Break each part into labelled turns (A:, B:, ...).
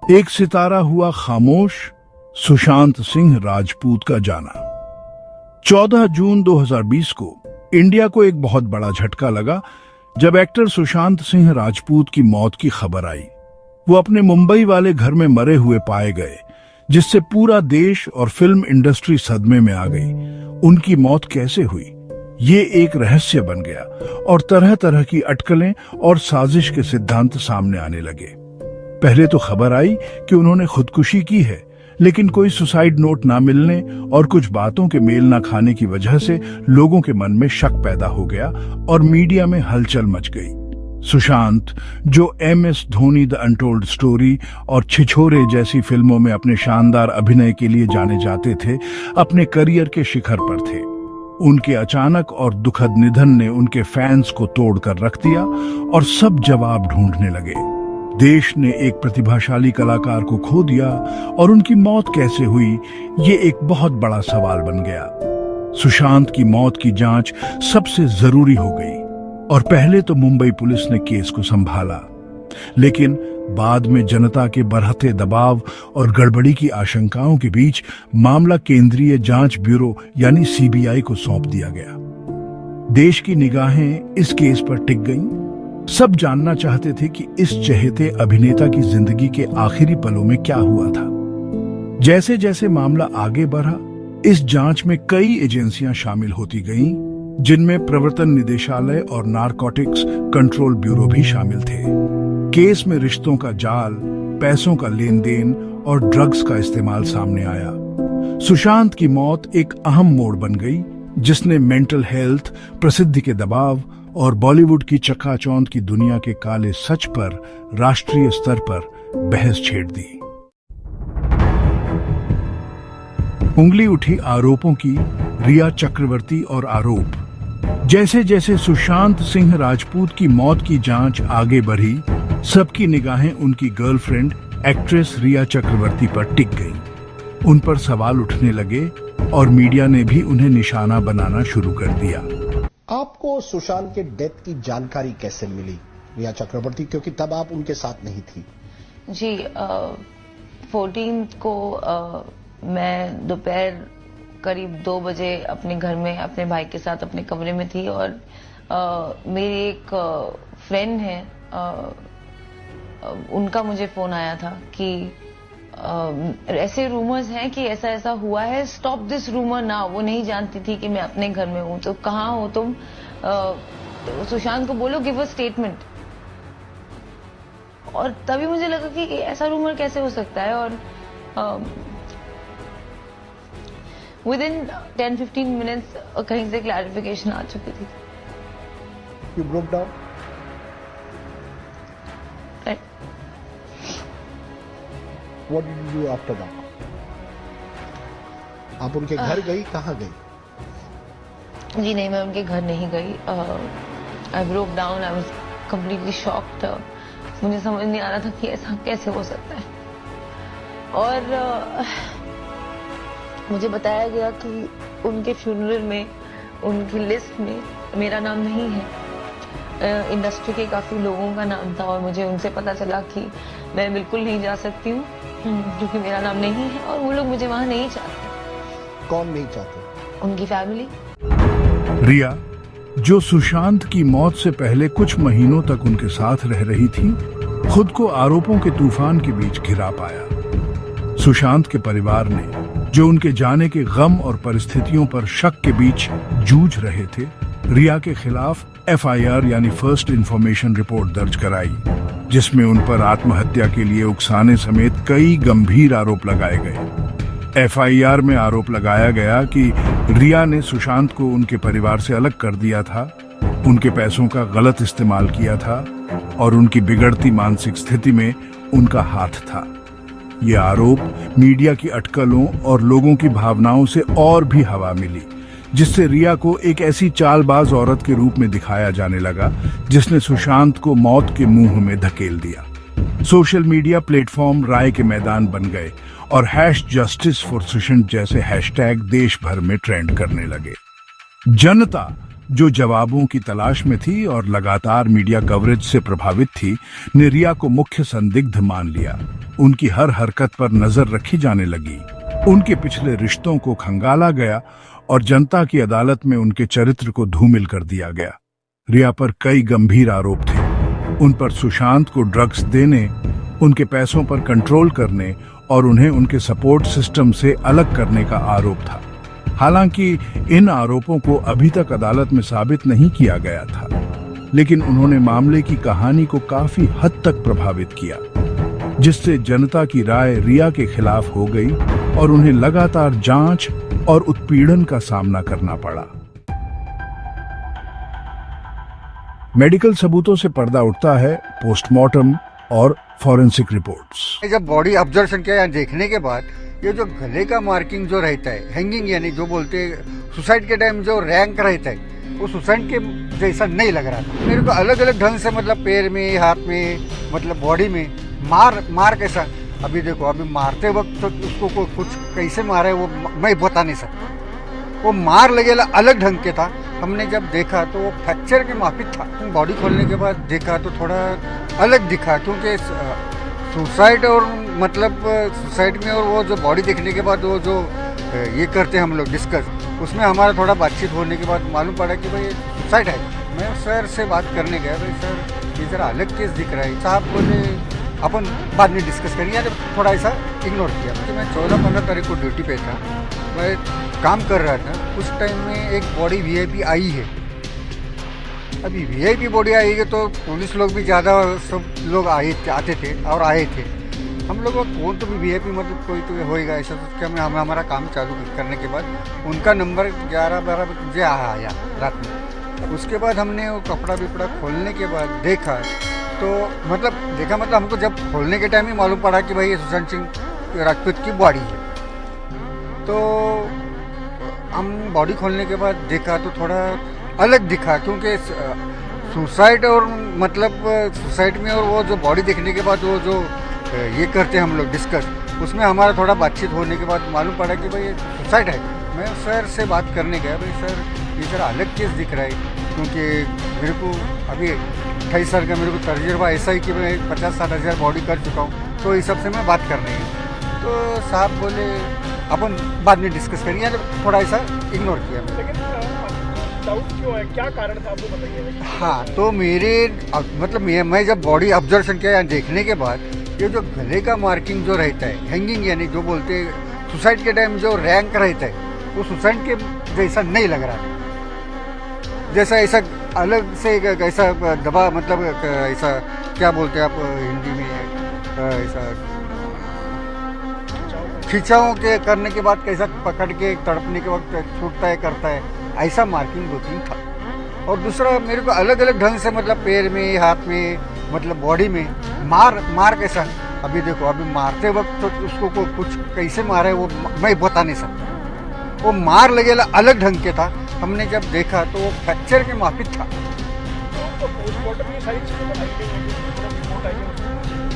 A: एक सितारा हुआ खामोश, सुशांत सिंह राजपूत का जाना। 14 जून 2020 को इंडिया को एक बहुत बड़ा झटका लगा जब एक्टर सुशांत सिंह राजपूत की मौत की खबर आई। वो अपने मुंबई वाले घर में मरे हुए पाए गए, जिससे पूरा देश और फिल्म इंडस्ट्री सदमे में आ गई। उनकी मौत कैसे हुई, ये एक रहस्य बन गया और तरह तरह की अटकलें और साजिश के सिद्धांत सामने आने लगे। पहले तो खबर आई कि उन्होंने खुदकुशी की है, लेकिन कोई सुसाइड नोट ना मिलने और कुछ बातों के मेल ना खाने की वजह से लोगों के मन में शक पैदा हो गया और मीडिया में हलचल मच गई। सुशांत, जो MS Dhoni the untold story और छिछोरे जैसी फिल्मों में अपने शानदार अभिनय के लिए जाने जाते थे, अपने करियर के शिखर पर थे। उनके अचानक और दुखद निधन ने उनके फैंस को तोड़कर रख दिया और सब जवाब ढूंढने लगे। देश ने एक प्रतिभाशाली कलाकार को खो दिया और उनकी मौत कैसे हुई, ये एक बहुत बड़ा सवाल बन गया। सुशांत की मौत की जांच सबसे जरूरी हो गई और पहले तो मुंबई पुलिस ने केस को संभाला, लेकिन बाद में जनता के बढ़ते दबाव और गड़बड़ी की आशंकाओं के बीच मामला केंद्रीय जांच ब्यूरो यानी CBI को सौंप दिया गया। देश की निगाहें इस केस पर टिक गईं। सब जानना चाहते थे कि इस चहेते अभिनेता की जिंदगी के आखिरी पलों में क्या हुआ था। जैसे जैसे मामला आगे बढ़ा, इस जांच में कई एजेंसियां शामिल होती गईं, जिनमें प्रवर्तन निदेशालय और नारकोटिक्स कंट्रोल ब्यूरो भी शामिल थे। केस में रिश्तों का जाल, पैसों का लेन देन और ड्रग्स का इस्तेमाल सामने आया। सुशांत की मौत एक अहम मोड़ बन गई, जिसने मेंटल हेल्थ, प्रसिद्धि के दबाव और बॉलीवुड की चकाचौंध की दुनिया के काले सच पर राष्ट्रीय स्तर पर बहस छेड़ दी। उंगली उठी आरोपों की, रिया चक्रवर्ती और आरोप। जैसे जैसे सुशांत सिंह राजपूत की मौत की जांच आगे बढ़ी, सबकी निगाहें उनकी गर्लफ्रेंड एक्ट्रेस रिया चक्रवर्ती पर टिक गईं। उन पर सवाल उठने लगे और मीडिया ने भी उन्हें निशाना बनाना शुरू कर दिया।
B: आपको सुशांत के डेथ की जानकारी कैसे मिली, रिया चक्रवर्ती, क्योंकि तब आप उनके साथ नहीं थी?
C: जी, 14 को मैं दोपहर करीब 2 बजे अपने घर में अपने भाई के साथ अपने कमरे में थी और मेरी एक फ्रेंड है, उनका मुझे फोन आया था कि ऐसे रूमर्स हैं कि ऐसा ऐसा हुआ है, स्टॉप दिस रूमर नाउ। वो नहीं जानती थी कि मैं अपने घर में हूं, तो कहाँ हो तुम, सुशांत को बोलो गिव अ स्टेटमेंट। और तभी मुझे लगा कि ऐसा रूमर कैसे हो सकता है, और विदिन 10-15 मिनट्स कहीं से क्लैरिफिकेशन आ चुकी थी।
B: You broke down? What did you do after that? आप उनके घर गई, कहाँ गई?
C: जी नहीं, मैं उनके घर नहीं गई। I broke down, I was completely shocked. मुझे समझ नहीं आ रहा था कि ऐसा कैसे हो सकता है। और मुझे बताया गया कि उनके फ्यूनरल में, उनकी लिस्ट में मेरा नाम नहीं है। इंडस्ट्री के काफी लोगों का नाम था और मुझे उनसे पता चला कि मैं बिल्कुल नहीं जा सकती हूँ क्योंकि मेरा नाम नहीं है और वो लोग मुझे वहां नहीं चाहते।
B: कौन नहीं चाहते?
C: उनकी फैमिली।
A: रिया, जो सुशांत की मौत से पहले कुछ महीनों तक उनके साथ रह रही थी, खुद को आरोपों के तूफान के बीच घिरा पाया। सुशांत के परिवार ने, जो उनके जाने के गम और परिस्थितियों पर शक के बीच जूझ रहे थे, रिया के खिलाफ FIR यानी फर्स्ट इंफॉर्मेशन रिपोर्ट दर्ज कराई, जिसमें उन पर आत्महत्या के लिए उकसाने समेत कई गंभीर आरोप लगाए गए। FIR में आरोप लगाया गया कि रिया ने सुशांत को उनके परिवार से अलग कर दिया था, उनके पैसों का गलत इस्तेमाल किया था और उनकी बिगड़ती मानसिक स्थिति में उनका हाथ था। ये आरोप मीडिया की अटकलों और लोगों की भावनाओं से और भी हवा मिली, जिससे रिया को एक ऐसी चालबाज औरत के रूप में दिखाया जाने लगा जिसने सुशांत को मौत के मुंह में धकेल दिया। सोशल मीडिया प्लेटफॉर्म राय के मैदान बन गए और #जस्टिस फॉर सुशांत जैसे हैशटैग देश भर में ट्रेंड करने लगे। जनता, जो जवाबों की तलाश में थी और लगातार मीडिया कवरेज से प्रभावित थी, ने रिया को मुख्य संदिग्ध मान लिया। उनकी हर हरकत पर नजर रखी जाने लगी। उनके पिछले रिश्तों को खंगाला गया और जनता की अदालत में उनके चरित्र को धूमिल कर दिया गया। रिया पर कई गंभीर आरोप थे। उन पर सुशांत को ड्रग्स देने, उनके पैसों पर कंट्रोल करने और उन्हें उनके सपोर्ट सिस्टम से अलग करने का आरोप था। हालांकि इन आरोपों को अभी तक अदालत में साबित नहीं किया गया था, लेकिन उन्होंने मामले की कहानी को काफी हद तक प्रभावित किया, जिससे जनता की राय रिया के खिलाफ हो गई और उन्हें लगातार जांच और उत्पीड़न का सामना करना पड़ा। मेडिकल सबूतों से पर्दा उठता है पोस्टमार्टम और फॉरेंसिक रिपोर्ट्स।
D: जब बॉडी ऑब्जर्वेशन किया देखने के बाद ये जो गले का मार्किंग जो रहता है, हैंगिंग यानी जो बोलते हैं सुसाइड के टाइम जो रैंक रहता है, वो सुसाइड के जैसा नहीं लग रहा था मेरे को। अलग अलग ढंग से मतलब पैर में, हाथ में, मतलब बॉडी में मार कैसा। अभी देखो, अभी मारते वक्त तो उसको कुछ कैसे मारा है वो मैं बता नहीं सकता। वो मार लगेला अलग ढंग के था। हमने जब देखा तो वो फ्रैक्चर के माफिक था। बॉडी खोलने के बाद देखा तो थोड़ा अलग दिखा, क्योंकि सुसाइड और मतलब सुसाइड में और वो जो बॉडी देखने के बाद वो जो ये करते हैं हम लोग डिस्कस, उसमें हमारा थोड़ा बातचीत होने के बाद मालूम पड़ा कि भाई सुसाइड है। मैं सर से बात करने गया, भाई सर ये जरा अलग केस दिख रहा है। साहब बोले अपन बाद में डिस्कस करेंगे, थोड़ा ऐसा इग्नोर किया। तो मैं 14-15 तारीख को ड्यूटी पे था, मैं काम कर रहा था। उस टाइम में एक बॉडी वीआईपी आई है। अभी वीआईपी बॉडी आई है तो पुलिस लोग भी ज़्यादा सब लोग आते थे और आए थे। हम लोग कौन तो भी वीआईपी मतलब कोई तो होएगा ऐसा सोच के हमें हमारा काम चालू करने के बाद उनका नंबर 11-12 बजे आया रात में। उसके बाद हमने वो कपड़ा विपड़ा खोलने के बाद देखा मतलब हमको जब खोलने के टाइम ही मालूम पड़ा कि भाई ये सुशांत सिंह राजपूत की बॉडी है। तो हम बॉडी खोलने के बाद देखा तो थोड़ा अलग दिखा, क्योंकि सुसाइड और मतलब सुसाइड में और वो जो बॉडी देखने के बाद वो जो ये करते हैं हम लोग डिस्कस, उसमें हमारा थोड़ा बातचीत होने के बाद मालूम पड़ा कि भाई ये सुसाइड है। मैं सर से बात करने गया, भाई सर ये जरा अलग केस दिख रहा है, क्योंकि मेरे को अभी 28 साल का मेरे को तजुर्बा ऐसा ही कि मैं 50-60 हज़ार बॉडी कर चुका हूँ, तो इस सब से मैं बात करने गया। तो साहब बोले अपन बाद में डिस्कस करेंगे, थोड़ा ऐसा इग्नोर किया।
E: लेकिन डाउट क्यों है, क्या कारण था आपको बताइए।
D: हाँ, तो मेरे मतलब मैं जब बॉडी ऑब्जर्वेशन किया देखने के बाद ये जो गले का मार्किंग जो रहता है, हैंगिंग यानी जो बोलते हैं सुसाइड के टाइम जो रैंक रहता है, वो सुसाइड के जैसा नहीं लग रहा था। जैसा ऐसा अलग से ऐसा दबा मतलब ऐसा क्या बोलते हैं आप हिंदी में, ऐसा खिंचाव के करने के बाद कैसा पकड़ के तड़पने के वक्त छूटता है करता है, ऐसा मार्किंग 2-3 था। और दूसरा मेरे को अलग अलग ढंग से मतलब पैर में, हाथ में, मतलब बॉडी में मार कैसा। अभी देखो, अभी मारते वक्त तो उसको कुछ कैसे मारा है वो मैं बता नहीं सकता। वो मार लगेला अलग ढंग के था। हमने जब देखा तो वो फ्रैक्चर के माफिक था।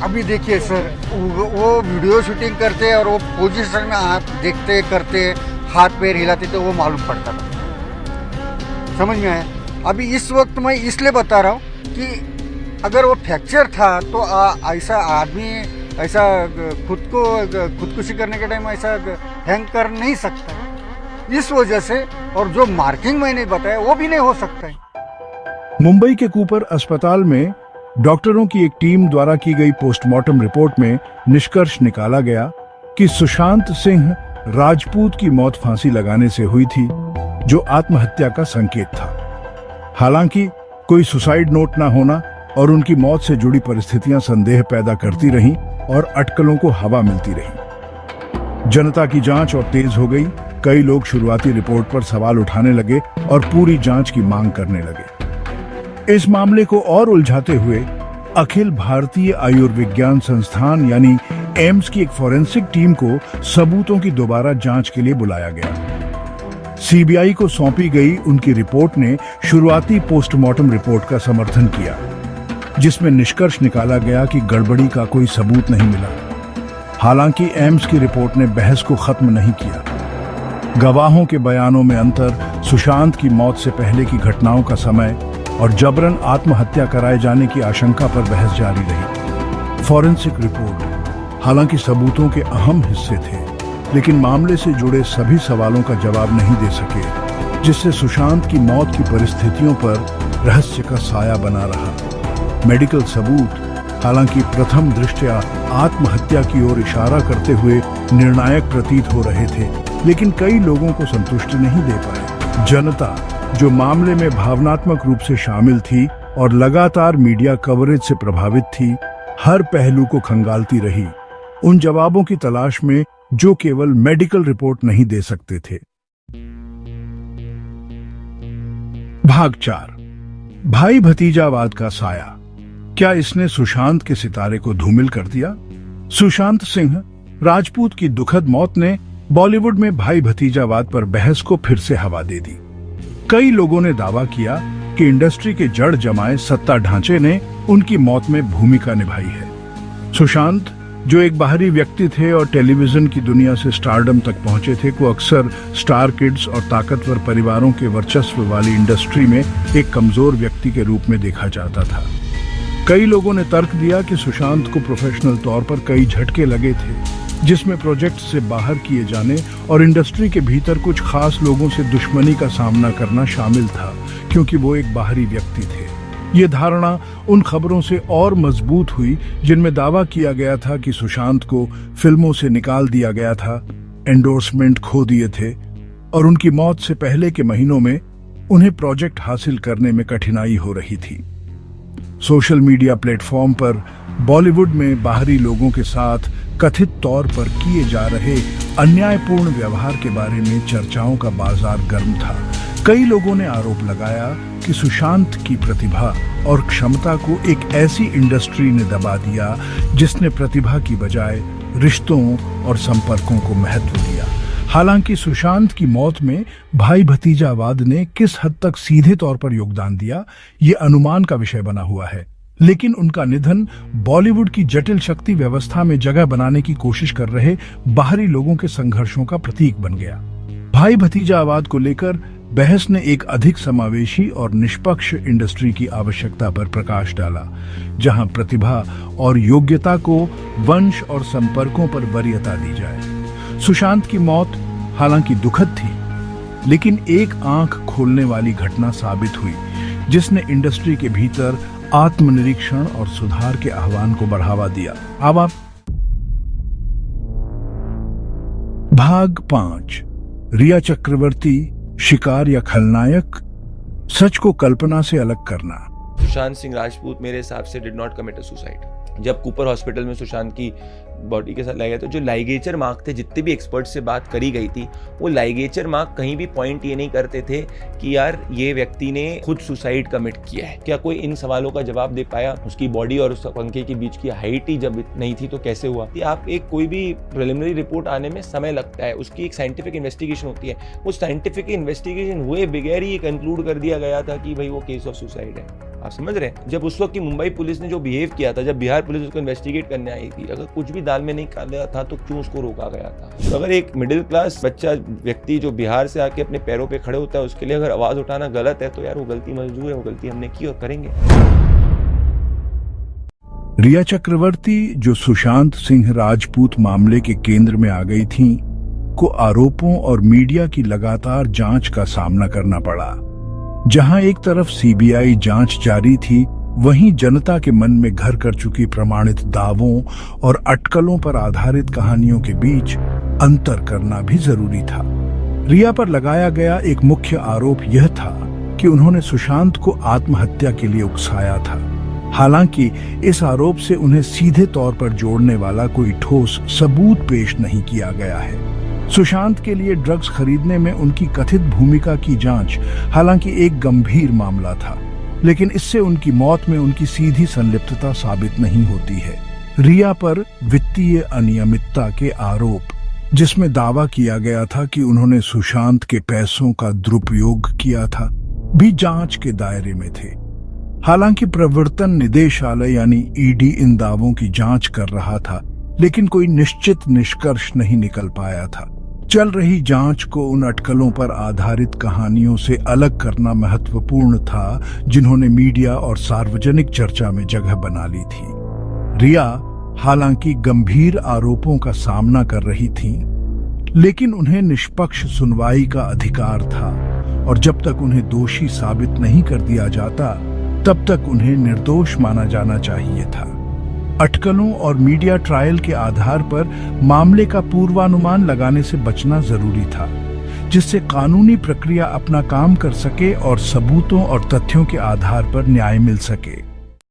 D: अभी देखिए सर, वो वीडियो शूटिंग करते और वो पोजीशन में हाथ देखते करते हाथ पैर हिलाते तो वो मालूम पड़ता था, समझ में आया। अभी इस वक्त मैं इसलिए बता रहा हूँ कि अगर वो फ्रैक्चर था तो ऐसा आदमी ऐसा खुदकुशी करने के टाइम ऐसा हैंग कर नहीं सकता इस वजह से। और जो मार्किंग मैंने बताया वो भी नहीं हो सकता है।
A: मुंबई के कूपर अस्पताल में डॉक्टरों की एक टीम द्वारा की गई पोस्टमार्टम रिपोर्ट में निष्कर्ष निकाला गया कि सुशांत सिंह राजपूत की मौत फांसी लगाने से हुई थी, जो आत्महत्या का संकेत था। हालांकि कोई सुसाइड नोट न होना और उनकी मौत से जुड़ी परिस्थितियां संदेह पैदा करती रहीं और अटकलों को हवा मिलती रही। जनता की जांच और तेज हो गई। कई लोग शुरुआती रिपोर्ट पर सवाल उठाने लगे और पूरी जांच की मांग करने लगे। इस मामले को और उलझाते हुए अखिल भारतीय आयुर्विज्ञान संस्थान यानी एम्स की एक फॉरेंसिक टीम को सबूतों की दोबारा जांच के लिए बुलाया गया। सीबीआई को सौंपी गई उनकी रिपोर्ट ने शुरुआती पोस्टमार्टम रिपोर्ट का समर्थन किया, जिसमें निष्कर्ष निकाला गया कि गड़बड़ी का कोई सबूत नहीं मिला। हालांकि एम्स की रिपोर्ट ने बहस को खत्म नहीं किया। गवाहों के बयानों में अंतर, सुशांत की मौत से पहले की घटनाओं का समय और जबरन आत्महत्या कराए जाने की आशंका पर बहस जारी रही। फॉरेंसिक रिपोर्ट हालांकि सबूतों के अहम हिस्से थे, लेकिन मामले से जुड़े सभी सवालों का जवाब नहीं दे सके, जिससे सुशांत की मौत की परिस्थितियों पर रहस्य का साया बना रहा। मेडिकल सबूत हालांकि प्रथम दृष्टया आत्महत्या की ओर इशारा करते हुए निर्णायक प्रतीत हो रहे थे, लेकिन कई लोगों को संतुष्टि नहीं दे पाए। जनता, जो मामले में भावनात्मक रूप से शामिल थी और लगातार मीडिया कवरेज से प्रभावित थी, हर पहलू को खंगालती रही, उन जवाबों की तलाश में जो केवल मेडिकल रिपोर्ट नहीं दे सकते थे। भाग 4, भाई भतीजावाद का साया, क्या इसने सुशांत के सितारे को धूमिल कर दिया? सुशांत सिंह राजपूत की दुखद मौत ने बॉलीवुड में भाई भतीजावाद पर बहस को फिर से हवा दे दी। कई लोगों ने दावा किया कि इंडस्ट्री के जड़ जमाए सत्ता ढांचे ने उनकी मौत में भूमिका निभाई है। सुशांत, जो एक बाहरी व्यक्ति थे और टेलीविजन की दुनिया से स्टारडम तक पहुंचे थे, को अक्सर स्टार किड्स और ताकतवर परिवारों के वर्चस्व वाली इंडस्ट्री में एक कमजोर व्यक्ति के रूप में देखा जाता था। कई लोगों ने तर्क दिया कि सुशांत को प्रोफेशनल तौर पर कई झटके लगे थे, जिसमें प्रोजेक्ट से बाहर किए जाने और इंडस्ट्री के भीतर कुछ खास लोगों से दुश्मनी का सामना करना शामिल था, क्योंकि वो एक बाहरी व्यक्ति थे। ये धारणा उन खबरों से और मजबूत हुई जिनमें दावा किया गया था कि सुशांत को फिल्मों से निकाल दिया गया था, एंडोर्समेंट खो दिए थे और उनकी मौत से पहले के महीनों में उन्हें प्रोजेक्ट हासिल करने में कठिनाई हो रही थी। सोशल मीडिया प्लेटफॉर्म पर बॉलीवुड में बाहरी लोगों के साथ कथित तौर पर किए जा रहे अन्यायपूर्ण व्यवहार के बारे में चर्चाओं का बाजार गर्म था। कई लोगों ने आरोप लगाया कि सुशांत की प्रतिभा और क्षमता को एक ऐसी इंडस्ट्री ने दबा दिया जिसने प्रतिभा की बजाय रिश्तों और संपर्कों को महत्व दिया। हालांकि सुशांत की मौत में भाई भतीजावाद ने किस हद तक सीधे तौर पर योगदान दिया, ये अनुमान का विषय बना हुआ है, लेकिन उनका निधन बॉलीवुड की जटिल शक्ति व्यवस्था में जगह बनाने की कोशिश कर रहे बाहरी लोगों के संघर्षों का प्रतीक बन गया। भाई भतीजावाद को लेकर बहस ने एक अधिक समावेशी और निष्पक्ष इंडस्ट्री की आवश्यकता पर प्रकाश डाला, जहां प्रतिभा और योग्यता को वंश और संपर्कों पर वरीयता दी जाए। सुशांत की मौत हालांकि दुखद थी, लेकिन एक आंख खोलने वाली घटना साबित हुई, जिसने इंडस्ट्री के भीतर आत्मनिरीक्षण और सुधार के आह्वान को बढ़ावा दिया। अब आप भाग 5, रिया चक्रवर्ती, शिकार या खलनायक, सच को कल्पना से अलग करना।
F: सुशांत सिंह राजपूत मेरे हिसाब से did not commit a suicide. जब कूपर हॉस्पिटल में सुशांत की बॉडी के साथ लाया गया तो जो लाइगेचर मार्क थे, जितने भी एक्सपर्ट से बात करी गई थी, वो लाइगेचर मार्क कहीं भी पॉइंट ये नहीं करते थे कि यार ये व्यक्ति ने खुद सुसाइड कमिट किया है। क्या कोई इन सवालों का जवाब दे पाया? उसकी बॉडी और उस पंखे के बीच की हाइट ही जब नहीं थी तो कैसे हुआ? आप एक कोई भी प्रिलिमिनरी रिपोर्ट आने में समय लगता है, उसकी एक साइंटिफिक इन्वेस्टिगेशन होती है। वो साइंटिफिक इन्वेस्टिगेशन हुए बगैर ही कंक्लूड कर दिया गया था कि भाई वो केस ऑफ सुसाइड है। आप समझ रहे हैं? जब उस वक्त की मुंबई पुलिस ने जो बिहेव किया था, जब बिहार पुलिस उसको इन्वेस्टिगेट करने आई थी, अगर कुछ भी दाल में नहीं डाला था तो क्यों उसको रोका गया था? तो अगर एक मिडिल क्लास बच्चा व्यक्ति जो बिहार से आके अपने पैरों पे खड़े होता है, उसके लिए अगर आवाज उठाना गलत है तो यार वो गलती मंजूर है, वो गलती हमने की और करेंगे।
A: रिया चक्रवर्ती, जो सुशांत सिंह राजपूत मामले के केंद्र में आ गई थीं, को आरोपों और मीडिया की लगातार जांच का सामना करना पड़ा। जहां एक तरफ सीबीआई जांच जारी थी, वहीं जनता के मन में घर कर चुकी प्रमाणित दावों और अटकलों पर आधारित कहानियों के बीच अंतर करना भी जरूरी था। रिया पर लगाया गया एक मुख्य आरोप यह था कि उन्होंने सुशांत को आत्महत्या के लिए उकसाया था। हालांकि इस आरोप से उन्हें सीधे तौर पर जोड़ने वाला कोई ठोस सबूत पेश नहीं किया गया है। सुशांत के लिए ड्रग्स खरीदने में उनकी कथित भूमिका की जांच हालांकि एक गंभीर मामला था, लेकिन इससे उनकी मौत में उनकी सीधी संलिप्तता साबित नहीं होती है। रिया पर वित्तीय अनियमितता के आरोप, जिसमें दावा किया गया था कि उन्होंने सुशांत के पैसों का दुरुपयोग किया था, भी जांच के दायरे में थे। हालांकि प्रवर्तन निदेशालय यानी ईडी इन दावों की जांच कर रहा था, लेकिन कोई निश्चित निष्कर्ष नहीं निकल पाया था। चल रही जांच को उन अटकलों पर आधारित कहानियों से अलग करना महत्वपूर्ण था, जिन्होंने मीडिया और सार्वजनिक चर्चा में जगह बना ली थी। रिया हालांकि गंभीर आरोपों का सामना कर रही थीं, लेकिन उन्हें निष्पक्ष सुनवाई का अधिकार था और जब तक उन्हें दोषी साबित नहीं कर दिया जाता, तब तक उन्हें निर्दोष माना जाना चाहिए था। अटकलों और मीडिया ट्रायल के आधार पर मामले का पूर्वानुमान लगाने से बचना जरूरी था, जिससे कानूनी प्रक्रिया अपना काम कर सके और सबूतों और तथ्यों के आधार पर न्याय मिल सके।